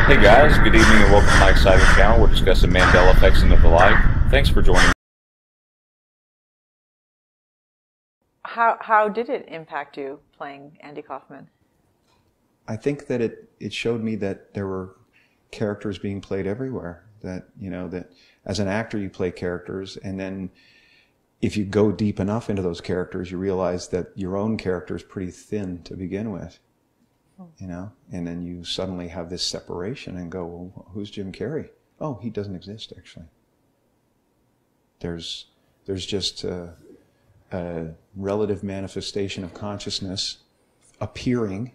Hey guys, good evening and welcome to my exciting channel. We're discussing Mandela effects in the life. Thanks for joining me. How did it impact you playing Andy Kaufman? I think that it showed me that there were characters being played everywhere. That, you know, that as an actor you play characters, and then if you go deep enough into those characters, you realize that your own character is pretty thin to begin with. You know, and then you suddenly have this separation and go, well, who's Jim Carrey? Oh, he doesn't exist, actually. There's just a relative manifestation of consciousness appearing,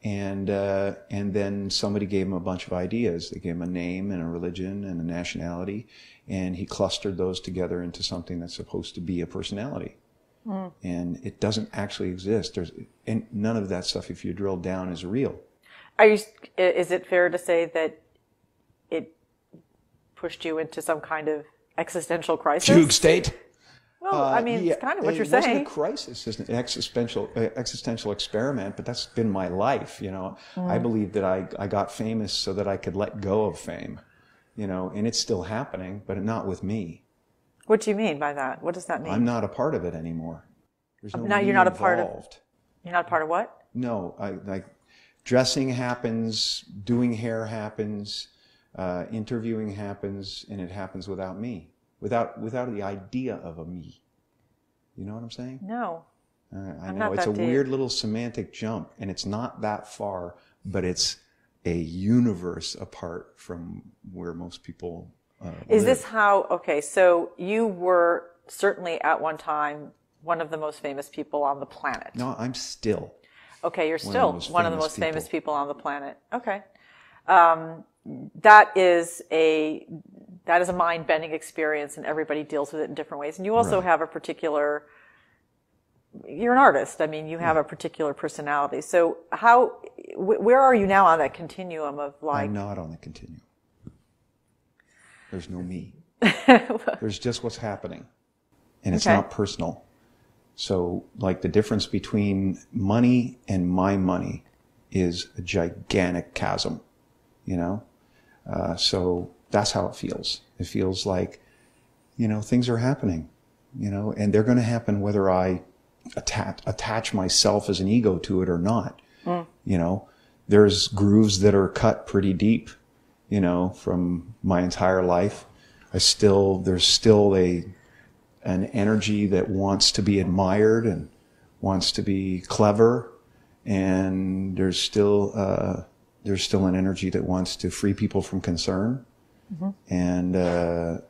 and then somebody gave him a bunch of ideas. They gave him a name and a religion and a nationality, and he clustered those together into something that's supposed to be a personality. And it doesn't actually exist. And none of that stuff, if you drill down, is real. Is it fair to say that it pushed you into some kind of existential crisis? Fugue state. Well, I mean, yeah, it's kind of what you're saying. saying. It wasn't a crisis, it's an existential experiment, but that's been my life, you know. I believe that I got famous so that I could let go of fame, you know, and it's still happening, but not with me. What do you mean by that? What does that mean? I'm not a part of it anymore. There's no now me you're not involved. a part of. You're not a part of what? No, like dressing happens, doing hair happens, interviewing happens, and it happens without me, without the idea of a me. You know what I'm saying? No. I know it's a weird little semantic jump, and it's not that far, but it's a universe apart from where most people Is live. this how? Okay, so you were certainly at one time one of the most famous people on the planet. No, I'm still. Okay, you're still one of the most famous people people on the planet. Okay. That is a mind-bending experience, and everybody deals with it in different ways. And you also have a particular, you're an artist. I mean, you have a particular personality. So where are you now on that continuum of like? I'm not on the continuum. There's no me. There's just what's happening. And it's not personal. So, like, the difference between money and my money is a gigantic chasm, you know? So that's how it feels. It feels like, you know, things are happening, you know, and they're going to happen whether I attach myself as an ego to it or not. You know, there's grooves that are cut pretty deep, you know, from my entire life. There's still an energy that wants to be admired and wants to be clever, and there's still an energy that wants to free people from concern, and now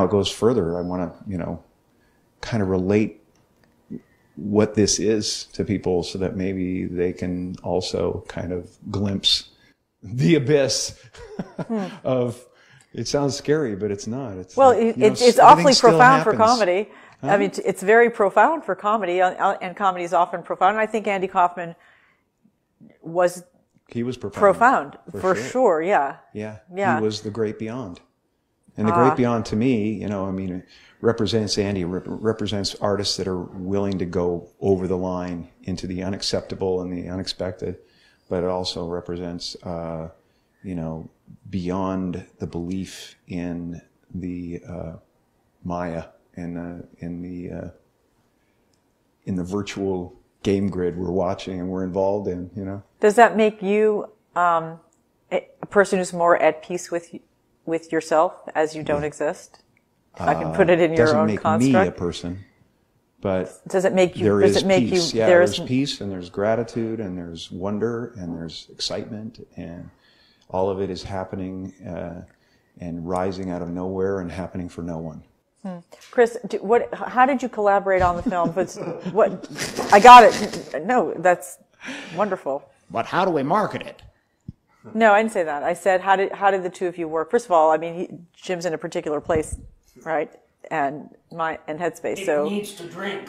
it goes further. I want to, you know, kind of relate what this is to people so that maybe they can also kind of glimpse the abyss of. It sounds scary, but it's not. It's well, like, it's awfully profound for comedy. Huh? I mean, it's very profound for comedy, and comedy is often profound. And I think Andy Kaufman was. He was profound. For sure. Yeah. Yeah. He was the great beyond, and the great beyond to me, you know, I mean, represents represents artists that are willing to go over the line into the unacceptable and the unexpected, but it also represents, you know, beyond the belief in the Maya and in the virtual game grid we're watching and we're involved in. You know, does that make you a person who's more at peace with yourself as you don't exist? If I can put it in your own construct. Doesn't make me a person, but does it make you? There does is it make peace. you? Yeah, there's peace and there's gratitude and there's wonder and there's excitement, and all of it is happening and rising out of nowhere and happening for no one. Chris, how did you collaborate on the film? I got it. No, that's wonderful. But how do we market it? No, I didn't say that. I said, how did the two of you work? First of all, I mean, Jim's in a particular place, right? And Headspace. So he needs to drink.